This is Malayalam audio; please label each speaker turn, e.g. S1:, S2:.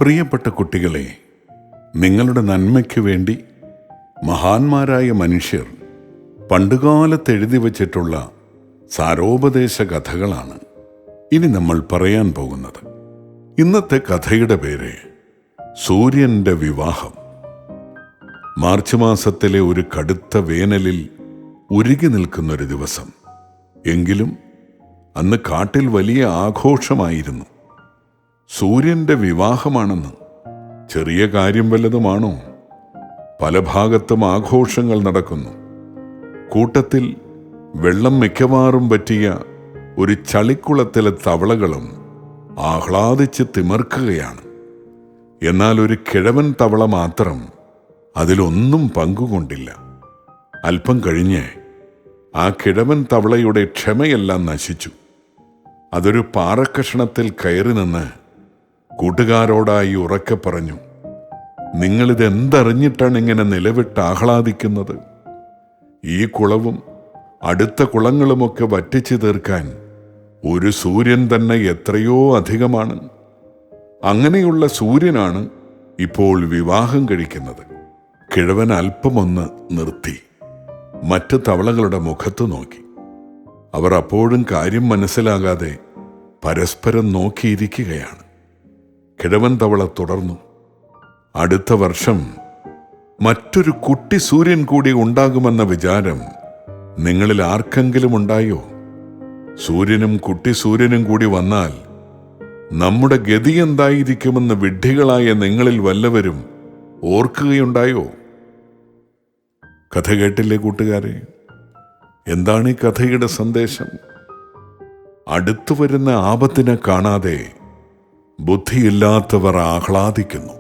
S1: പ്രിയപ്പെട്ട കുട്ടികളെ, നിങ്ങളുടെ നന്മയ്ക്കു വേണ്ടി മഹാന്മാരായ മനുഷ്യർ പണ്ടുകാലത്ത് എഴുതി വച്ചിട്ടുള്ള സാരോപദേശ കഥകളാണ് ഇനി നമ്മൾ പറയാൻ പോകുന്നത്. ഇന്നത്തെ കഥയുടെ പേര് സൂര്യന്റെ വിവാഹം. മാർച്ച് മാസത്തിലെ ഒരു കടുത്ത വേനലിൽ ഉരുകി നിൽക്കുന്നൊരു ദിവസം. എങ്കിലും അന്ന് കാട്ടിൽ വലിയ ആഘോഷമായിരുന്നു. സൂര്യന്റെ വിവാഹമാണെന്ന്. ചെറിയ കാര്യം വല്ലതുമാണോ? പല ഭാഗത്തും ആഘോഷങ്ങൾ നടക്കുന്നു. കൂട്ടത്തിൽ വെള്ളം മിക്കവാറും പറ്റിയ ഒരു ചളിക്കുളത്തിലെ തവളകളും ആഹ്ലാദിച്ച് തിമിർക്കുകയാണ്. എന്നാൽ ഒരു കിഴവൻ തവള മാത്രം അതിലൊന്നും പങ്കുകൊണ്ടില്ല. അല്പം കഴിഞ്ഞ് ആ കിഴവൻ തവളയുടെ ക്ഷമയെല്ലാം നശിച്ചു. അതൊരു പാറക്കഷണത്തിൽ കയറി നിന്ന് കൂട്ടുകാരോടായി ഉറക്കെ പറഞ്ഞു, നിങ്ങളിതെന്തറിഞ്ഞിട്ടാണ് ഇങ്ങനെ നിലവിട്ട് ആഹ്ലാദിക്കുന്നത്? ഈ കുളവും അടുത്ത കുളങ്ങളുമൊക്കെ വറ്റിച്ചു തീർക്കാൻ ഒരു സൂര്യൻ തന്നെ എത്രയോ അധികമാണ്. അങ്ങനെയുള്ള സൂര്യനാണ് ഇപ്പോൾ വിവാഹം കഴിക്കുന്നത്. കിഴവൻ അല്പമൊന്ന് നിർത്തി മറ്റ് തവളകളുടെ മുഖത്ത് നോക്കി. അവർ അപ്പോഴും കാര്യം മനസ്സിലാകാതെ പരസ്പരം നോക്കിയിരിക്കുകയാണ്. കിഴവൻ തവള തുടർന്നു, അടുത്ത വർഷം മറ്റൊരു കുട്ടി സൂര്യൻ കൂടി ഉണ്ടാകുമെന്ന വിചാരം നിങ്ങളിൽ ആർക്കെങ്കിലും ഉണ്ടായോ? സൂര്യനും കുട്ടി സൂര്യനും കൂടി വന്നാൽ നമ്മുടെ ഗതി എന്തായിരിക്കുമെന്ന് വിഡ്ഢികളായ നിങ്ങളിൽ വല്ലവരും ഓർക്കുകയുണ്ടായോ? കഥ കേട്ടില്ലേ കൂട്ടുകാരെ? എന്താണ് ഈ കഥയുടെ സന്ദേശം? അടുത്തു വരുന്ന ആപത്തിനെ കാണാതെ ബുദ്ധിയില്ലാത്തവർ ആഹ്ലാദിക്കുന്നു.